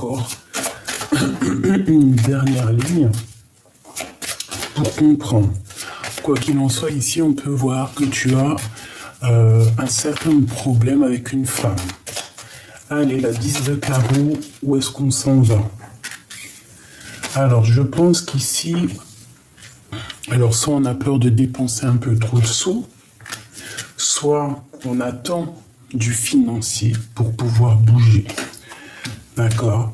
encore une dernière ligne pour comprendre. Quoi qu'il en soit, ici, on peut voir que tu as un certain problème avec une femme. Allez, la 10 de carreau, où est-ce qu'on s'en va? Alors, je pense qu'ici, alors soit on a peur de dépenser un peu trop de sous, soit on attend du financier pour pouvoir bouger. D'accord?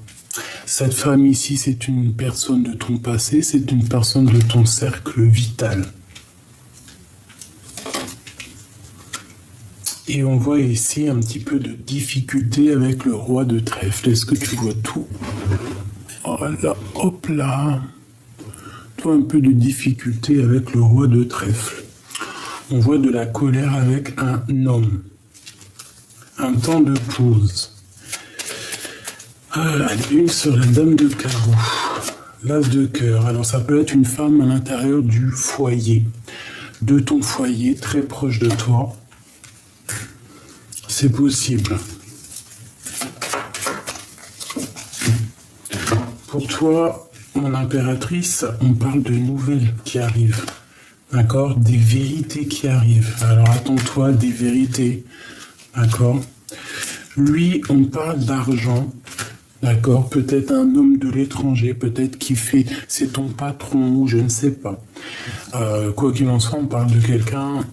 Cette femme ici, c'est une personne de ton passé, c'est une personne de ton cercle vital. Et on voit ici un petit peu de difficulté avec le roi de trèfle. Est-ce que tu vois tout? Oh là, hop là. Toi, un peu de difficulté avec le roi de trèfle. On voit de la colère avec un homme. Un temps de pause. Ah, une sur la dame de carreau. L'as de cœur. Alors, ça peut être une femme à l'intérieur du foyer. De ton foyer, très proche de toi. C'est possible. Pour toi, mon impératrice, on parle de nouvelles qui arrivent. D'accord? Des vérités qui arrivent. Alors attends-toi des vérités. D'accord? Lui, on parle d'argent. D'accord? Peut-être un homme de l'étranger, peut-être qui fait, c'est ton patron, je ne sais pas. Quoi qu'il en soit, on parle de quelqu'un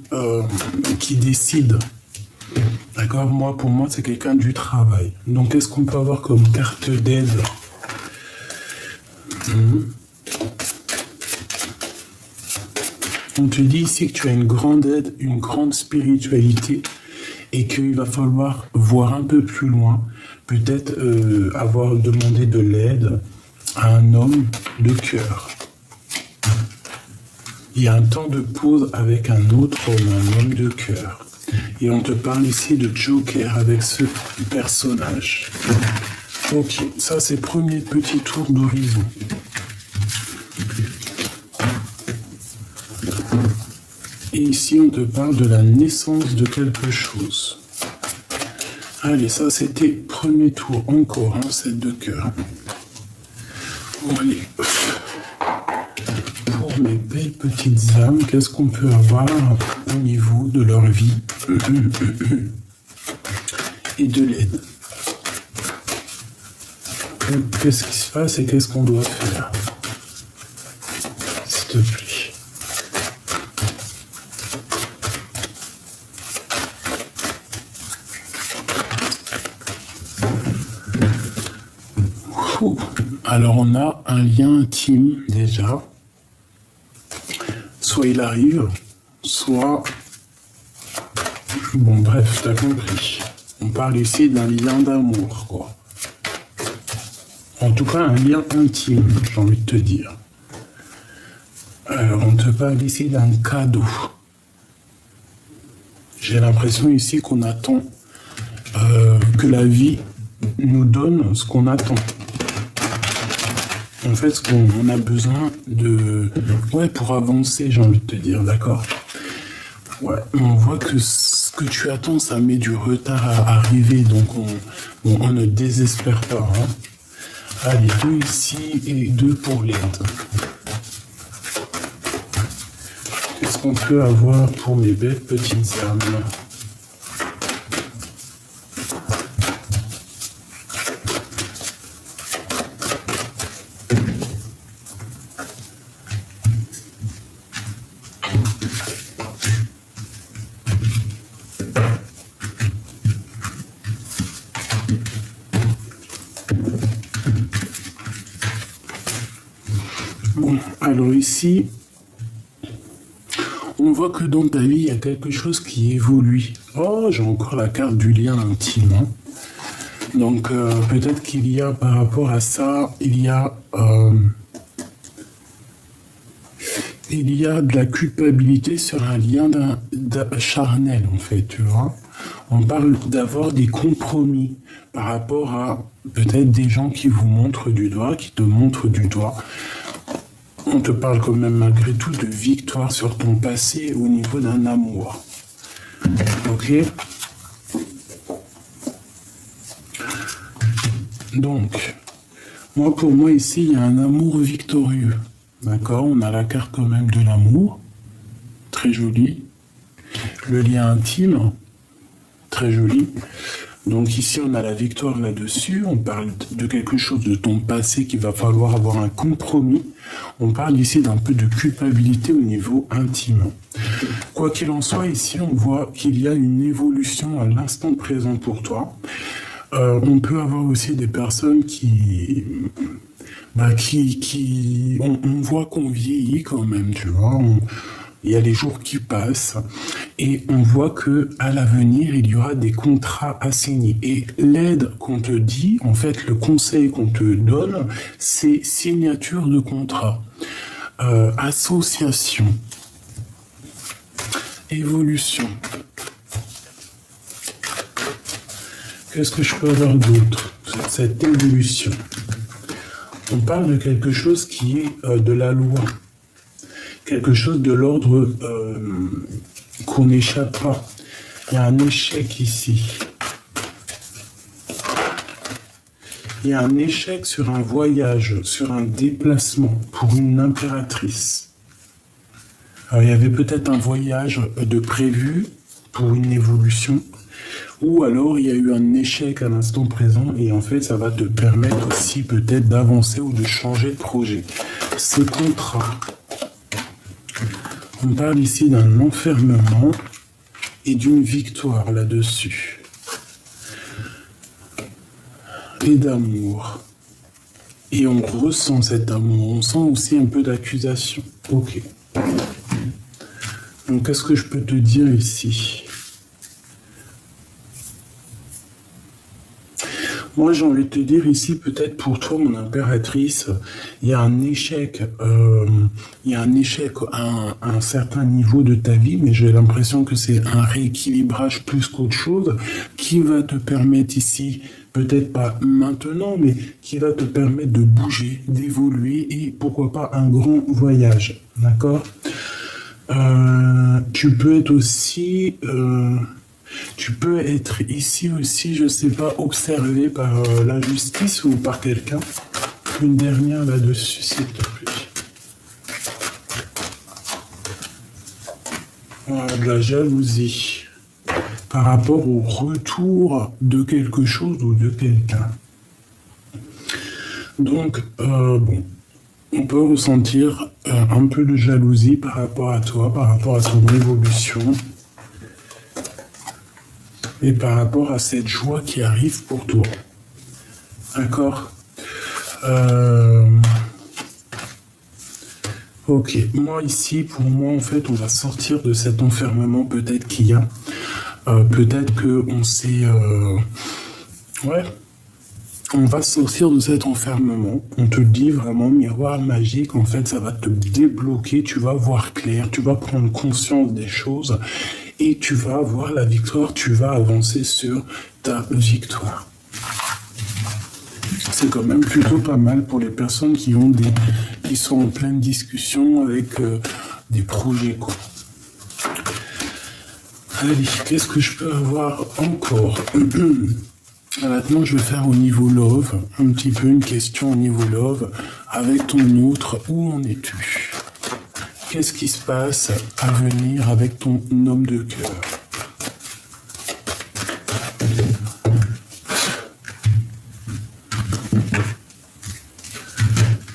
qui décide. D'accord? Moi, pour moi, c'est quelqu'un du travail. Donc, qu'est-ce qu'on peut avoir comme carte d'aide? On te dit ici que tu as une grande aide, une grande spiritualité et qu'il va falloir voir un peu plus loin. Peut-être avoir demandé de l'aide à un homme de cœur. Il y a un temps de pause avec un autre homme, un homme de cœur. Et on te parle ici de Joker avec ce personnage. Ok, ça c'est premier petit tour d'horizon. Et ici on te parle de la naissance de quelque chose. Allez, ça c'était premier tour, encore un 7 de cœur. Bon allez, pour mes belles petites âmes, qu'est-ce qu'on peut avoir au niveau de leur vie et de l'aide? Qu'est-ce qui se passe et qu'est-ce qu'on doit faire? S'il te plaît. Alors on a un lien intime déjà. Soit il arrive, soit... Bon bref, t'as compris. On parle ici d'un lien d'amour, quoi. En tout cas, un lien intime, j'ai envie de te dire. On te parle ici d'un cadeau. J'ai l'impression ici qu'on attend que la vie nous donne ce qu'on attend. En fait, ce qu'on a besoin de... Ouais, pour avancer, j'ai envie de te dire, d'accord? Ouais, on voit que ce que tu attends, ça met du retard à arriver, donc on ne désespère pas. Hein. Allez, 2 ici et 2 pour l'aide. Qu'est-ce qu'on peut avoir pour mes belles petites âmes? Bon, alors ici, on voit que dans ta vie, il y a quelque chose qui évolue. Oh, j'ai encore la carte du lien intime. Hein. Donc, peut-être qu'il y a, par rapport à ça, il y a de la culpabilité sur un lien charnel, en fait, tu vois. On parle d'avoir des compromis par rapport à peut-être des gens qui vous montrent du doigt, qui te montrent du doigt. On te parle quand même malgré tout de victoire sur ton passé au niveau d'un amour. Ok? Donc, Moi, pour moi, ici, il y a un amour victorieux. D'accord? On a la carte quand même de l'amour. Très joli. Le lien intime. Très joli. Donc ici, on a la victoire là-dessus. On parle de quelque chose de ton passé qu'il va falloir avoir un compromis. On parle ici d'un peu de culpabilité au niveau intime. Quoi qu'il en soit, ici, on voit qu'il y a une évolution à l'instant présent pour toi. On peut avoir aussi des personnes on voit qu'on vieillit quand même, tu vois. Il y a les jours qui passent et on voit que à l'avenir, il y aura des contrats à signer. Et l'aide qu'on te dit, en fait, le conseil qu'on te donne, c'est signature de contrat, association, évolution. Qu'est-ce que je peux avoir d'autre sur cette évolution? On parle de quelque chose qui est de la loi. Quelque chose de l'ordre qu'on n'échappe pas. Il y a un échec ici. Il y a un échec sur un voyage, sur un déplacement pour une impératrice. Alors, il y avait peut-être un voyage de prévu pour une évolution, ou alors il y a eu un échec à l'instant présent et en fait ça va te permettre aussi peut-être d'avancer ou de changer de projet. Ce contrat. On parle ici d'un enfermement et d'une victoire là-dessus. Et d'amour. Et on ressent cet amour. On sent aussi un peu d'accusation. Ok. Donc, qu'est-ce que je peux te dire ici? Moi, j'ai envie de te dire ici, peut-être pour toi, mon impératrice, il y a un échec, à un certain niveau de ta vie, mais j'ai l'impression que c'est un rééquilibrage plus qu'autre chose qui va te permettre ici, peut-être pas maintenant, mais qui va te permettre de bouger, d'évoluer et pourquoi pas un grand voyage, d'accord? Tu peux être aussi... Tu peux être ici aussi, je sais pas, observé par la justice ou par quelqu'un. Une dernière là-dessus, s'il te plaît. Voilà, de la jalousie par rapport au retour de quelque chose ou de quelqu'un. Donc, bon, on peut ressentir un peu de jalousie par rapport à toi, par rapport à ton évolution. Et par rapport à cette joie qui arrive pour toi. D'accord? Ok. Moi, ici, pour moi, en fait, on va sortir de cet enfermement peut-être qu'il y a. Peut-être qu'on s'est... Ouais. On va sortir de cet enfermement. On te dit vraiment, miroir magique, en fait, ça va te débloquer. Tu vas voir clair. Tu vas prendre conscience des choses. Et tu vas avoir la victoire, tu vas avancer sur ta victoire. C'est quand même plutôt pas mal pour les personnes qui sont en pleine discussion avec des projets, quoi. Allez, qu'est-ce que je peux avoir encore? Maintenant, je vais faire au niveau love, un petit peu une question au niveau love. Avec ton outre, où en es-tu? Qu'est-ce qui se passe à venir avec ton homme de cœur?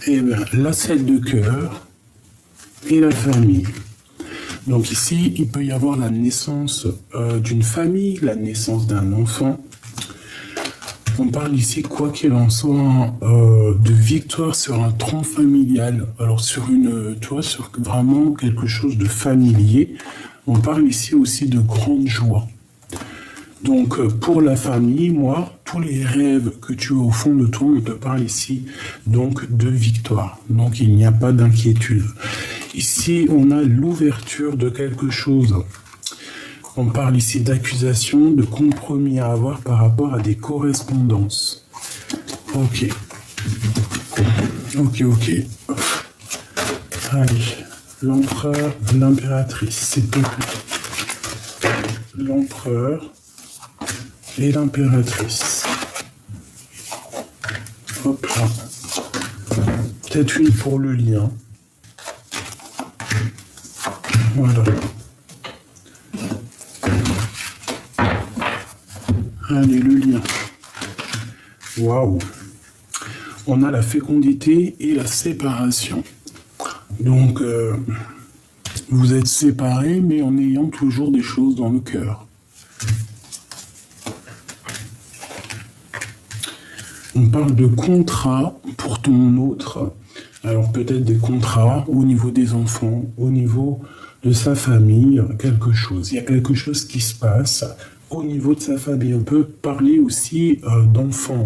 Eh bien, la 7 de cœur et la famille. Donc ici, il peut y avoir la naissance d'une famille, la naissance d'un enfant. On parle ici, quoi qu'il en soit, de victoire sur un tronc familial. Alors sur sur vraiment quelque chose de familier. On parle ici aussi de grande joie. Donc pour la famille, moi, tous les rêves que tu as au fond de toi, on te parle ici donc de victoire. Donc il n'y a pas d'inquiétude. Ici, on a l'ouverture de quelque chose. On parle ici d'accusation, de compromis à avoir par rapport à des correspondances. Ok. Ok. Allez, l'empereur, l'impératrice, s'il te plaît. L'empereur et l'impératrice. Hop là. Peut-être une pour le lien. Voilà. Allez, le lien. Waouh. On a la fécondité et la séparation. Donc, vous êtes séparés, mais en ayant toujours des choses dans le cœur. On parle de contrat pour ton autre. Alors peut-être des contrats au niveau des enfants, au niveau de sa famille, quelque chose. Il y a quelque chose qui se passe au niveau de sa famille. On peut parler aussi d'enfants,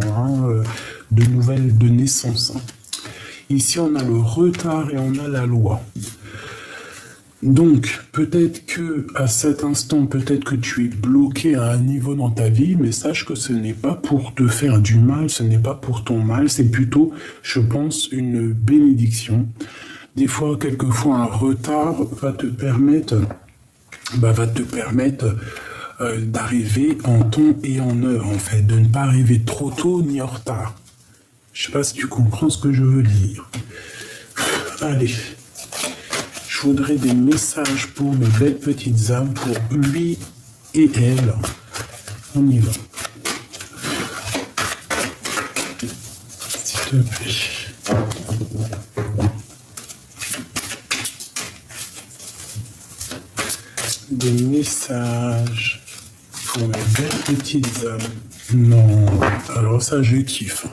de nouvelles de naissance. Ici, on a le retard et on a la loi. Donc, peut-être que à cet instant, peut-être que tu es bloqué à un niveau dans ta vie, mais sache que ce n'est pas pour te faire du mal, ce n'est pas pour ton mal, c'est plutôt, je pense, une bénédiction. Des fois, quelquefois, un retard va te permettre d'arriver en temps et en heure, en fait, de ne pas arriver trop tôt ni en retard. Je sais pas si tu comprends ce que je veux dire. Allez. Je voudrais des messages pour mes belles petites âmes, pour lui et elle. On y va. S'il te plaît. Des messages pour mes belles petites âmes. Non, alors ça je kiffe.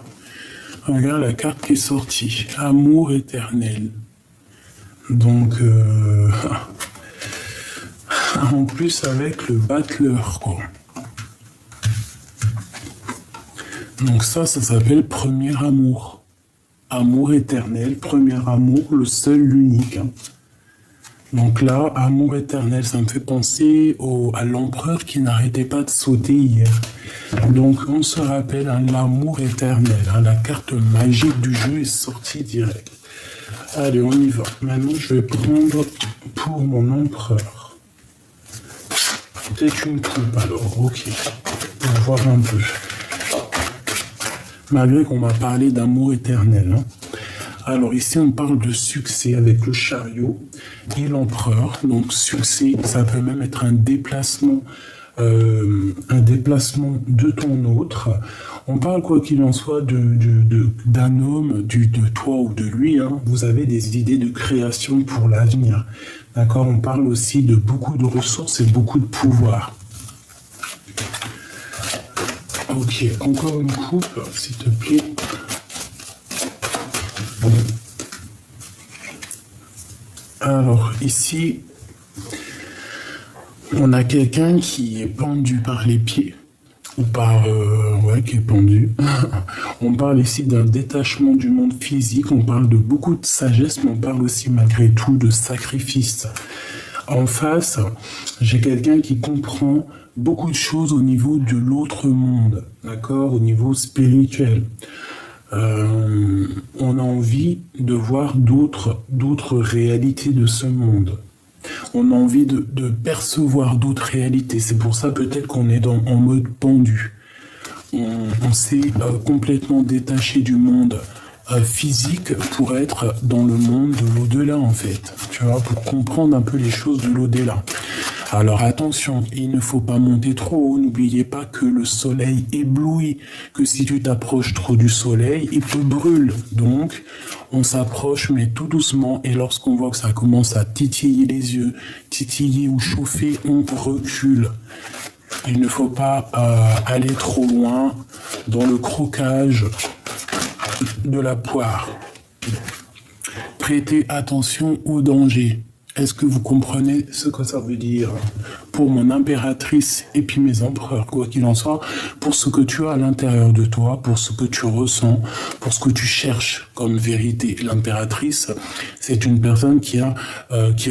Regarde la carte qui est sortie. Amour éternel. Donc, en plus avec le battleur, quoi. Donc ça s'appelle premier amour. Amour éternel, premier amour, le seul, l'unique. Donc là, amour éternel, ça me fait penser à l'empereur qui n'arrêtait pas de sauter hier. Donc on se rappelle, l'amour éternel, la carte magique du jeu est sortie direct. Allez, on y va. Maintenant, je vais prendre pour mon empereur. Peut-être une coupe, alors, ok. On va voir un peu. Malgré qu'on m'a parlé d'amour éternel. Alors, ici, on parle de succès avec le chariot et l'empereur. Donc, succès, ça peut même être un déplacement de ton autre. On parle, quoi qu'il en soit, d'un homme, de toi ou de lui. Vous avez des idées de création pour l'avenir. D'accord? On parle aussi de beaucoup de ressources et beaucoup de pouvoir. Ok, encore une coupe, s'il te plaît. Alors, ici, on a quelqu'un qui est pendu par les pieds, ou qui est pendu. On parle ici d'un détachement du monde physique, on parle de beaucoup de sagesse, mais on parle aussi malgré tout de sacrifice. En face, j'ai quelqu'un qui comprend beaucoup de choses au niveau de l'autre monde, d'accord, au niveau spirituel. On a envie de voir d'autres réalités de ce monde. On a envie de percevoir d'autres réalités. C'est pour ça peut-être qu'on est en mode pendu. On s'est complètement détaché du monde physique pour être dans le monde de l'au-delà, en fait. Tu vois, pour comprendre un peu les choses de l'au-delà. Alors attention, il ne faut pas monter trop haut. N'oubliez pas que le soleil éblouit, que si tu t'approches trop du soleil, il te brûle. Donc, on s'approche, mais tout doucement. Et lorsqu'on voit que ça commence à titiller les yeux, titiller ou chauffer, on recule. Il ne faut pas aller trop loin dans le croquage de la poire. Prêtez attention au danger. Est-ce que vous comprenez ce que ça veut dire pour mon impératrice et puis mes empereurs, quoi qu'il en soit, pour ce que tu as à l'intérieur de toi, pour ce que tu ressens, pour ce que tu cherches comme vérité. L'impératrice, c'est une personne qui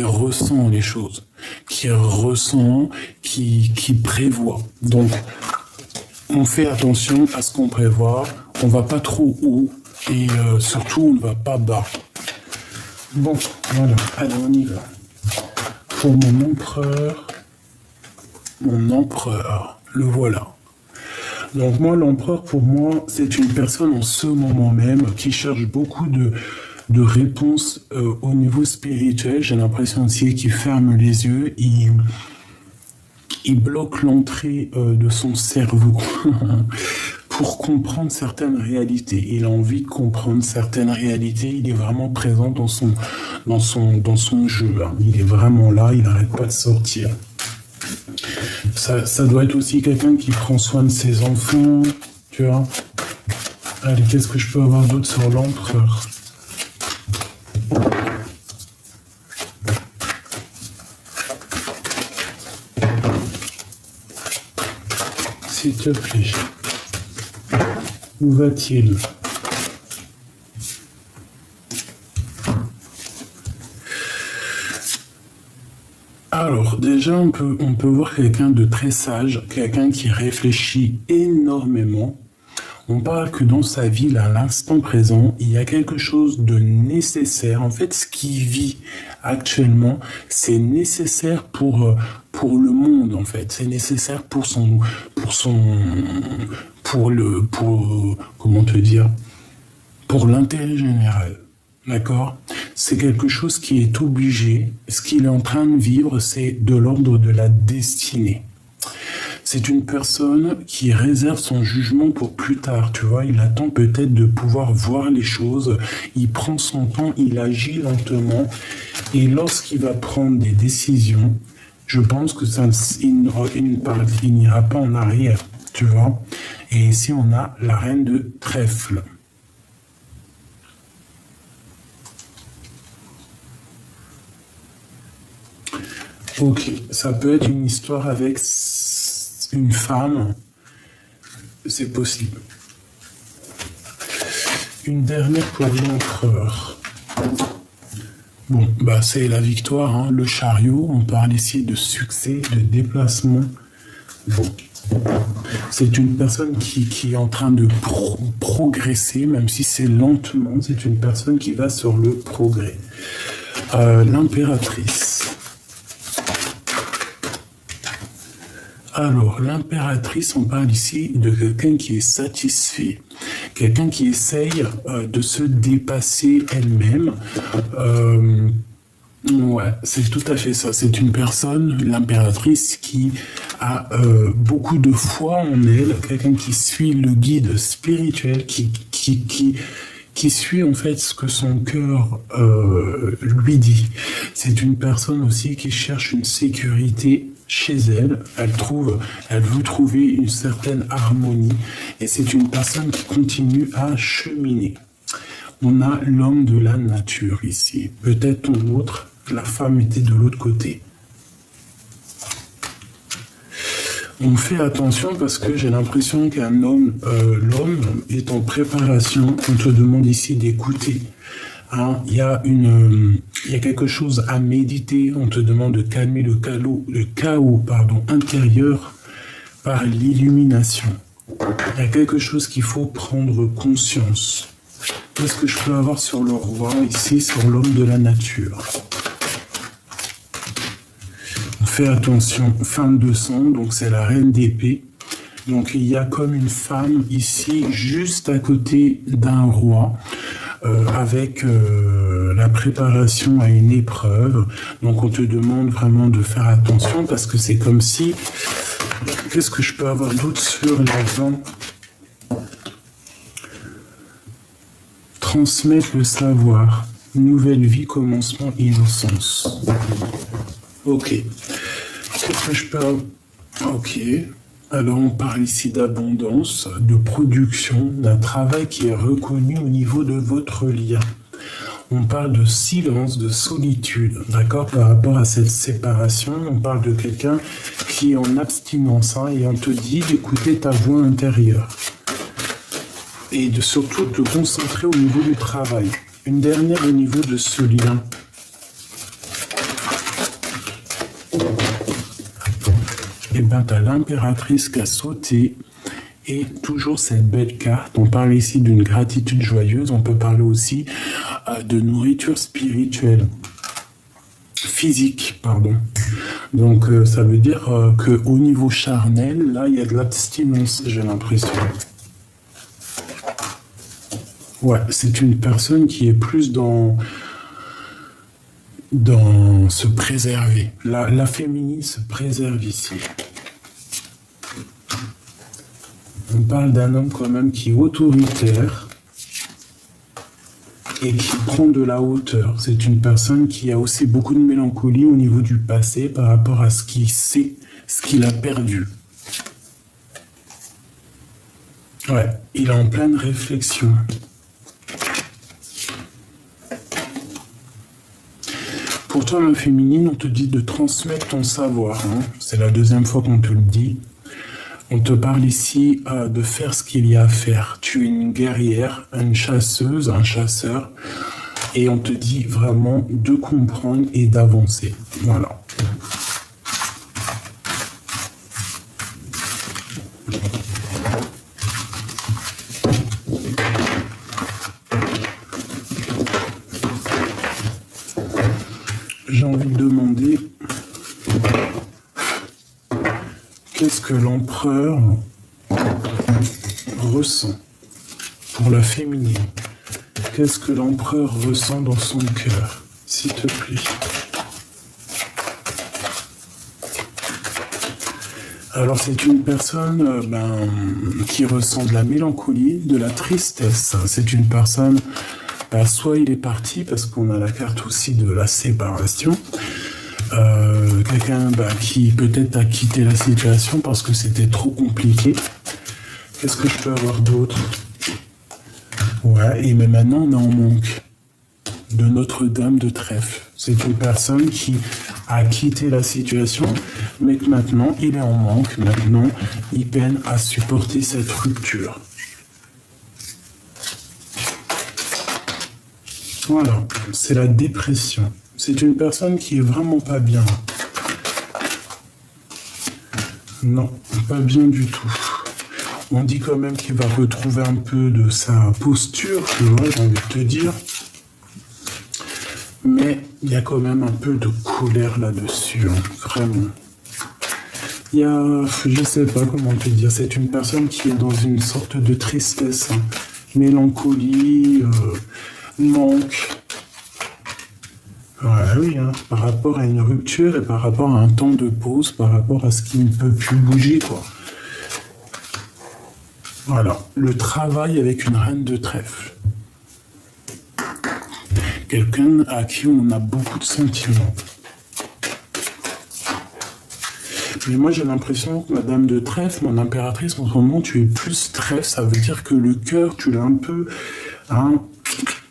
ressent les choses, qui ressent, qui prévoit. Donc, on fait attention à ce qu'on prévoit, on va pas trop haut et surtout on ne va pas bas. Bon, voilà, allez, on y va. Pour mon empereur, le voilà. Donc moi, l'empereur, pour moi, c'est une personne en ce moment même qui cherche beaucoup de réponse au niveau spirituel. J'ai l'impression aussi qu'il ferme les yeux, il bloque l'entrée de son cerveau pour comprendre certaines réalités. Il a envie de comprendre certaines réalités. Il est vraiment présent dans son jeu. Hein. Il est vraiment là. Il n'arrête pas de sortir. Ça doit être aussi quelqu'un qui prend soin de ses enfants. Tu vois. Allez, qu'est-ce que je peux avoir d'autre sur l'empereur? S'il te plaît. Où va-t-il? Alors, déjà, on peut voir quelqu'un de très sage, quelqu'un qui réfléchit énormément. On parle que dans sa vie, là, à l'instant présent, il y a quelque chose de nécessaire. En fait, ce qu'il vit actuellement, c'est nécessaire pour le monde, en fait. C'est nécessaire comment te dire, pour l'intérêt général. D'accord? C'est quelque chose qui est obligé. Ce qu'il est en train de vivre, c'est de l'ordre de la destinée. C'est une personne qui réserve son jugement pour plus tard, tu vois. Il attend peut-être de pouvoir voir les choses. Il prend son temps, il agit lentement. Et lorsqu'il va prendre des décisions, je pense que il n'ira pas en arrière, tu vois. Et ici, on a la reine de trèfle. Ok, ça peut être une histoire avec une femme, c'est possible. Une dernière pour l'empereur. Bon, bah c'est la victoire, hein. Le chariot, on parle ici de succès, de déplacement. Bon, c'est une personne qui est en train de progresser, même si c'est lentement, c'est une personne qui va sur le progrès. L'impératrice. Alors, l'impératrice, on parle ici de quelqu'un qui est satisfait, quelqu'un qui essaye de se dépasser elle-même. Ouais, c'est tout à fait ça. C'est une personne, l'impératrice, qui a beaucoup de foi en elle, quelqu'un qui suit le guide spirituel, qui suit en fait ce que son cœur lui dit. C'est une personne aussi qui cherche une sécurité chez elle, elle veut trouver une certaine harmonie, et c'est une personne qui continue à cheminer. On a l'homme de la nature ici. Peut-être ton autre, la femme était de l'autre côté. On fait attention parce que j'ai l'impression qu'un homme, l'homme est en préparation. On te demande ici d'écouter. Hein, il y a quelque chose à méditer. On te demande de calmer le chaos intérieur par l'illumination. Il y a quelque chose qu'il faut prendre conscience. Qu'est-ce que je peux avoir sur le roi ici, sur l'homme de la nature? On fait attention, femme de sang, donc c'est la reine d'épée. Donc il y a comme une femme ici, juste à côté d'un roi. Avec la préparation à une épreuve. Donc on te demande vraiment de faire attention parce que c'est comme si... Qu'est-ce que je peux avoir d'autre sur l'avant? Transmettre le savoir. Nouvelle vie, commencement, innocence. Ok. Qu'est-ce que je peux avoir? Ok. Alors on parle ici d'abondance, de production, d'un travail qui est reconnu au niveau de votre lien. On parle de silence, de solitude, d'accord, par rapport à cette séparation. On parle de quelqu'un qui est en abstinence, hein, et on te dit d'écouter ta voix intérieure. Et de surtout te concentrer au niveau du travail. Une dernière au niveau de ce lien. Et bien, tu as l'impératrice qui a sauté, et toujours cette belle carte. On parle ici d'une gratitude joyeuse, on peut parler aussi de nourriture spirituelle, physique, pardon. Donc, ça veut dire qu'au niveau charnel, là, il y a de l'abstinence, j'ai l'impression. Ouais, c'est une personne qui est plus dans se préserver. La féminine se préserve ici. On parle d'un homme quand même qui est autoritaire et qui prend de la hauteur. C'est une personne qui a aussi beaucoup de mélancolie au niveau du passé par rapport à ce qu'il sait, ce qu'il a perdu. Ouais, il est en pleine réflexion. Pour toi, ma féminine, on te dit de transmettre ton savoir. Hein. C'est la deuxième fois qu'on te le dit. On te parle ici de faire ce qu'il y a à faire. Tu es une guerrière, une chasseuse, un chasseur. Et on te dit vraiment de comprendre et d'avancer. Voilà. J'ai envie de demander... Qu'est-ce que l'empereur ressent pour la féminine? Qu'est-ce que l'empereur ressent dans son cœur, s'il te plaît? Alors c'est une personne qui ressent de la mélancolie, de la tristesse. C'est une personne, soit il est parti parce qu'on a la carte aussi de la séparation. Quelqu'un qui peut-être a quitté la situation parce que c'était trop compliqué. Qu'est-ce que je peux avoir d'autre? Ouais, et mais maintenant on est en manque de Notre-Dame de Trèfle. C'est une personne qui a quitté la situation, mais que maintenant il est en manque. Maintenant, il peine à supporter cette rupture. Voilà, c'est la dépression. C'est une personne qui est vraiment pas bien. Non, pas bien du tout. On dit quand même qu'il va retrouver un peu de sa posture, tu vois, j'ai envie de te dire. Mais il y a quand même un peu de colère là-dessus, hein, vraiment. Il y a, je sais pas comment te dire, c'est une personne qui est dans une sorte de tristesse, hein, mélancolie, manque. Ouais, oui, hein, par rapport à une rupture et par rapport à un temps de pause, par rapport à ce qui ne peut plus bouger, quoi. Voilà, le travail avec une reine de trèfle. Quelqu'un à qui on a beaucoup de sentiments. Mais moi j'ai l'impression que Madame de Trèfle, mon impératrice, en ce moment tu es plus trèfle, ça veut dire que le cœur, tu l'as un peu... Hein,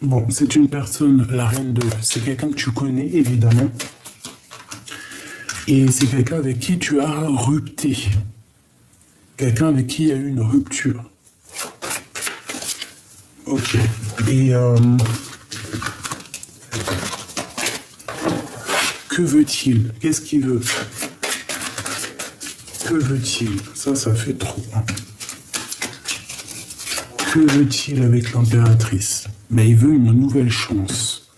bon, c'est une personne, la reine de... C'est quelqu'un que tu connais, évidemment. Et c'est quelqu'un avec qui tu as rupté. Quelqu'un avec qui il y a eu une rupture. Ok. Et... que veut-il? Qu'est-ce qu'il veut? Que veut-il? Ça fait trop. Hein. Que veut-il avec l'impératrice? Mais il veut une nouvelle chance.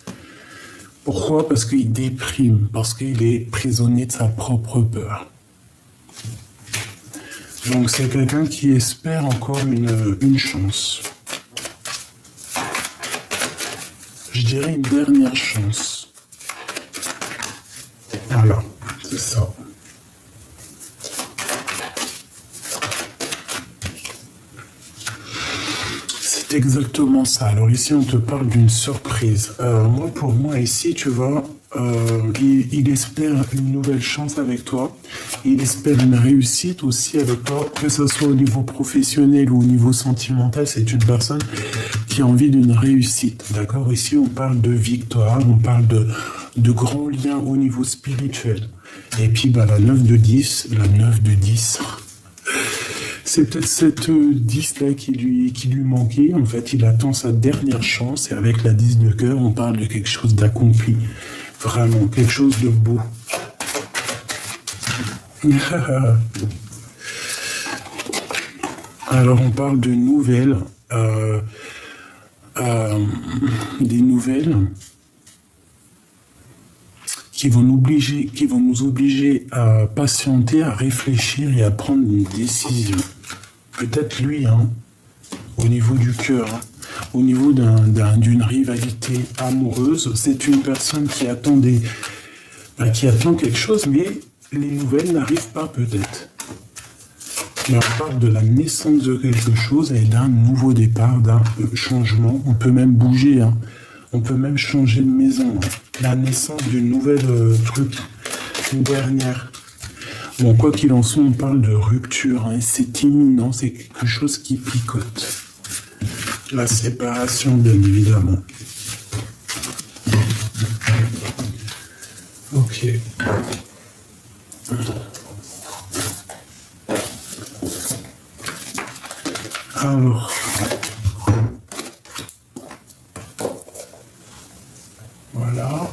Pourquoi? Parce qu'il déprime, parce qu'il est prisonnier de sa propre peur. Donc c'est quelqu'un qui espère encore une chance. Je dirais une dernière chance. Voilà, c'est ça. C'est exactement ça. Alors ici, on te parle d'une surprise. Pour moi, ici, tu vois, il espère une nouvelle chance avec toi. Il espère une réussite aussi avec toi, que ce soit au niveau professionnel ou au niveau sentimental. C'est une personne qui a envie d'une réussite. D'accord? Ici, on parle de victoire, on parle de grands liens au niveau spirituel. Et puis, la 9 de 10, c'est peut-être cette 10-là qui lui manquait. En fait, il attend sa dernière chance. Et avec la 10 de cœur, on parle de quelque chose d'accompli. Vraiment, quelque chose de beau. Alors, on parle de nouvelles. Des nouvelles qui vont nous obliger à patienter, à réfléchir et à prendre une décision. Peut-être lui, hein, au niveau du cœur. Hein. au niveau d'une rivalité amoureuse. C'est une personne qui attend qui attend quelque chose, mais les nouvelles n'arrivent pas peut-être. Et on parle de la naissance de quelque chose et d'un nouveau départ, d'un changement. On peut même bouger, hein. On peut même changer de maison. Hein. La naissance d'une nouvelle truc, une dernière. Bon, quoi qu'il en soit, on parle de rupture. Hein, c'est imminent, c'est quelque chose qui picote. La séparation, bien évidemment. Ok. Alors, voilà.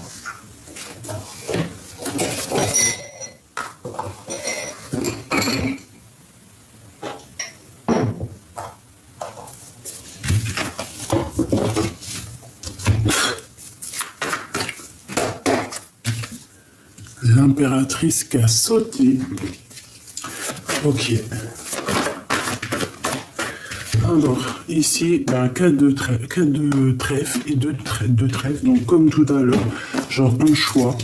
L'impératrice qui a sauté. Ok. Alors, ici, 4 de trèfle et 2 de trèfle. Donc, comme tout à l'heure, genre un choix.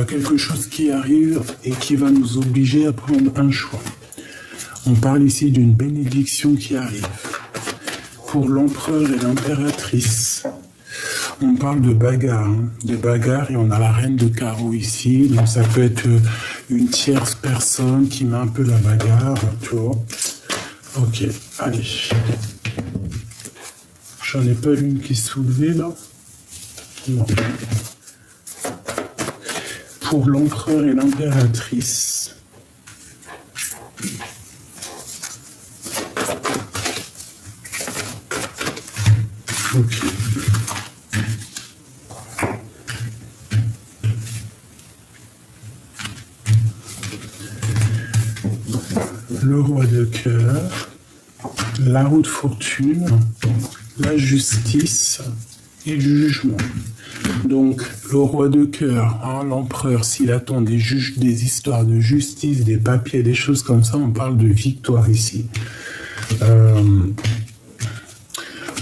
Quelque chose qui arrive et qui va nous obliger à prendre un choix. On parle ici d'une bénédiction qui arrive. Pour l'empereur et l'impératrice. On parle de bagarre, et on a la reine de carreau ici, donc ça peut être une tierce personne qui met un peu la bagarre, tu vois. Ok, allez. J'en ai pas une qui est soulevée là. Non. Pour l'empereur et l'impératrice. Ok. Le roi de cœur, la roue de fortune, la justice et le jugement. Donc, le roi de cœur, hein, l'empereur, s'il attend des histoires de justice, des papiers, des choses comme ça, on parle de victoire ici.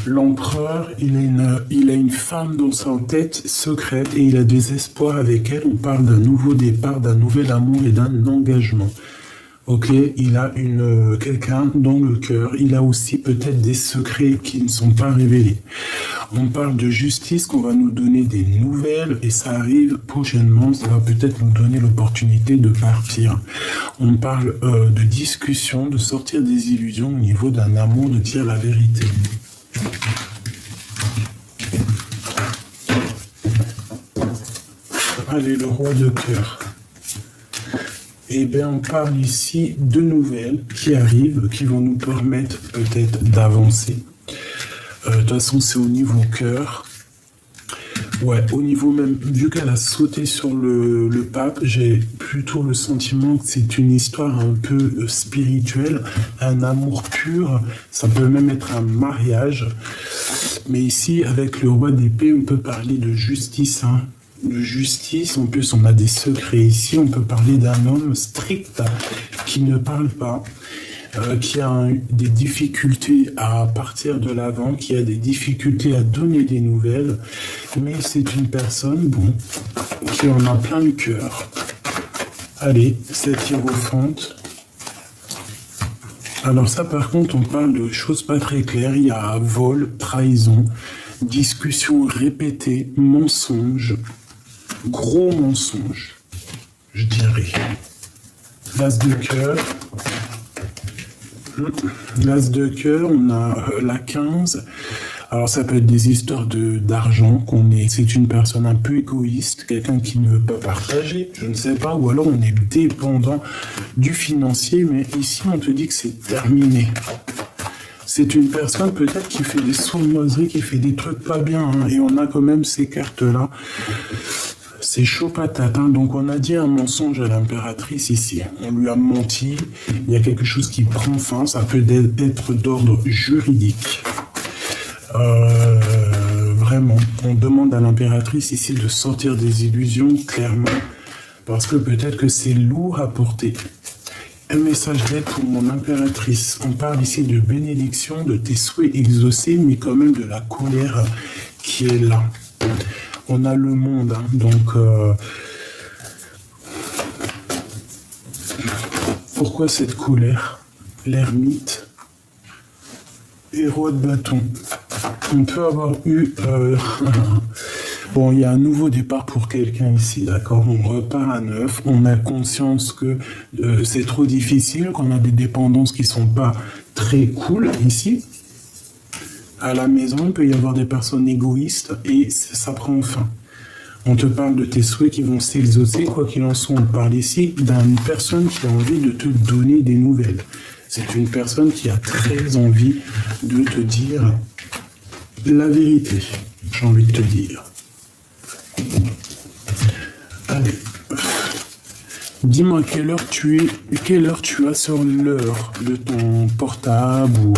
L'empereur, il a une femme dans sa tête secrète et il a des espoirs avec elle. On parle d'un nouveau départ, d'un nouvel amour et d'un engagement. Ok, il a quelqu'un dans le cœur. Il a aussi peut-être des secrets qui ne sont pas révélés. On parle de justice, qu'on va nous donner des nouvelles et ça arrive prochainement. Ça va peut-être nous donner l'opportunité de partir. On parle de discussion, de sortir des illusions au niveau d'un amour, de dire la vérité. Allez, le roi de cœur. Eh bien, on parle ici de nouvelles qui arrivent, qui vont nous permettre peut-être d'avancer. De toute façon, c'est au niveau cœur. Ouais, au niveau même, vu qu'elle a sauté sur le pape, j'ai plutôt le sentiment que c'est une histoire un peu spirituelle, un amour pur, ça peut même être un mariage. Mais ici, avec le roi d'épée, on peut parler de justice, hein. De justice, en plus on a des secrets ici, on peut parler d'un homme strict qui ne parle pas, qui a des difficultés à partir de l'avant, qui a des difficultés à donner des nouvelles, mais c'est une personne, bon, qui en a plein le cœur. Allez, cette hiérophante. Alors ça par contre, on parle de choses pas très claires, il y a vol, trahison, discussion répétée, mensonge, gros mensonge, je dirais. L'as de cœur. L'as de cœur, on a la 15. Alors ça peut être des histoires d'argent, c'est une personne un peu égoïste, quelqu'un qui ne veut pas partager, je ne sais pas, ou alors on est dépendant du financier, mais ici on te dit que c'est terminé. C'est une personne peut-être qui fait des sournoiseries, qui fait des trucs pas bien, hein, et on a quand même ces cartes-là. C'est chaud patate, hein. Donc on a dit un mensonge à l'impératrice ici. On lui a menti, il y a quelque chose qui prend fin, ça peut être d'ordre juridique. Vraiment, on demande à l'impératrice ici de sortir des illusions, clairement, parce que peut-être que c'est lourd à porter. Un message d'aide pour mon impératrice. On parle ici de bénédiction, de tes souhaits exaucés, mais quand même de la colère qui est là. On a le monde, hein, donc... pourquoi cette colère? L'ermite, héros de bâton. On peut avoir eu... Bon, il y a un nouveau départ pour quelqu'un ici, d'accord? On repart à neuf, on a conscience que c'est trop difficile, qu'on a des dépendances qui sont pas très cool ici. À la maison, il peut y avoir des personnes égoïstes et ça prend fin. On te parle de tes souhaits qui vont s'exaucer, quoi qu'il en soit. On parle ici d'une personne qui a envie de te donner des nouvelles. C'est une personne qui a très envie de te dire la vérité, j'ai envie de te dire. Allez, dis-moi quelle heure tu as sur l'heure de ton portable ou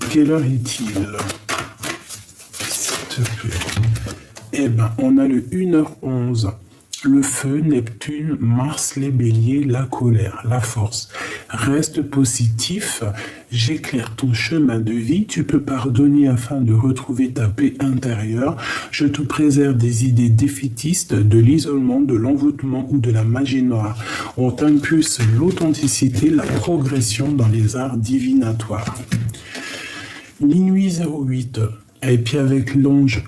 quelle heure est-il? S'il te plaît. Eh ben, on a le 1h11. Le feu, Neptune, Mars, les béliers, la colère, la force. Reste positif, j'éclaire ton chemin de vie, tu peux pardonner afin de retrouver ta paix intérieure. Je te préserve des idées défaitistes, de l'isolement, de l'envoûtement ou de la magie noire. On t'impulse l'authenticité, la progression dans les arts divinatoires. Minuit 08, et puis avec l'ange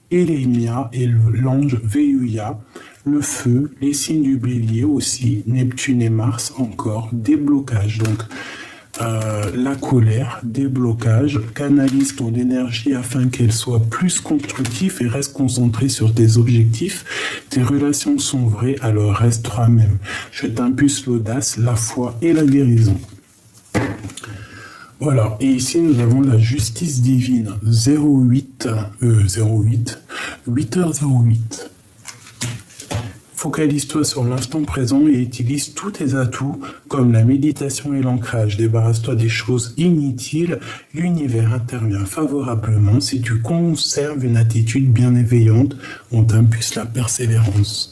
Elémia et l'ange Véuia, le feu, les signes du bélier aussi, Neptune et Mars encore, déblocage. Donc, la colère, déblocage, canalise ton énergie afin qu'elle soit plus constructive et reste concentrée sur tes objectifs. Tes relations sont vraies, alors reste toi-même. Je t'impulse l'audace, la foi et la guérison. Voilà, et ici nous avons la justice divine, 8h08. Focalise-toi sur l'instant présent et utilise tous tes atouts comme la méditation et l'ancrage. Débarrasse-toi des choses inutiles, l'univers intervient favorablement. Si tu conserves une attitude bienveillante, on t'impulse la persévérance.